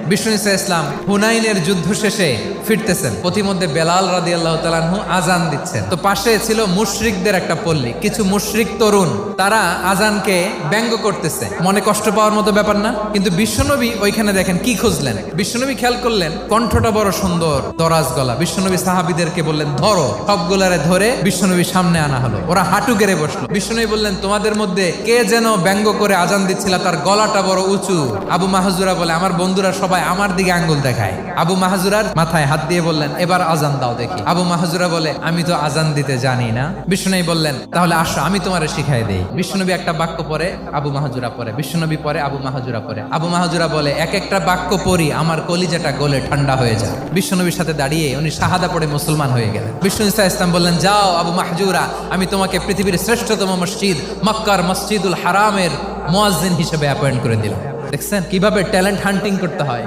বিষ্ণু ইসা ইসলাম হুনাইনের যুদ্ধ শেষে ফিরতেছেন, পথিমধ্যে বেলাল রাদিয়াল্লাহু তাআলা আনহু আজান দিচ্ছেন। তো পাশে ছিল মুশরিকদের একটা পল্লী, কিছু মুশরিক তরুণ তারা আজানকে ব্যঙ্গ করতেছে। মনে কষ্ট পাওয়ার মতো ব্যাপার না? কিন্তু বিশ্বনবী ওইখানে দেখেন কি খুঁজলেন। বিশ্বনবী খেয়াল করলেন কণ্ঠটা বড় সুন্দর, দরাজ গলা। বিশ্বনবী সাহাবীদেরকে বললেন ধরো, সবগুলারে ধরে বিশ্বনবী সামনে আনা হলো। ওরা হাঁটু গেড়ে বসলো। বিশ্বনবী বললেন তোমাদের মধ্যে কে যেন ব্যঙ্গ করে আজান দিচ্ছিল, তার গলাটা বড় উঁচু। আবু মাহজুরা বলে আমার বন্ধুরা সবাই আমার দিকে আঙ্গুল দেখায়। আবু মাহজুরার মাথায় হাত দিয়ে বললেন এবার আজান দাও দেখি। আবু মাহজুরা বলে আমি তো আজান দিতে জানি না। বিশ্বনবী বললেন তাহলে আসো আমি তোমারে শিখাই দেই। বিশ্বনবী একটা বাক্য পরে, আবু মাহজুরা পরে, বিশ্বনবী পরে, আবু মাহজুরা পরে। আবু মাহজুরা বলে এক একটা বাক্য পড়ি আমার কলিজাটা গলে ঠান্ডা হয়ে যায়। বিশ্বনবীর সাথে দাঁড়িয়ে উনি শাহাদা পড়ে মুসলমান হয়ে গেলেন। বিষ্ণু ইসা ইসলাম বললেন যাও আবু মাহজুরা, আমি তোমাকে পৃথিবীর শ্রেষ্ঠতম মসজিদ মক্কার মসজিদুল হারামের মুয়াজ্জিন হিসেবে অ্যাপয়েন্ট করে দিলাম। দেখছেন কিভাবে ট্যালেন্ট হান্টিং করতে হয়।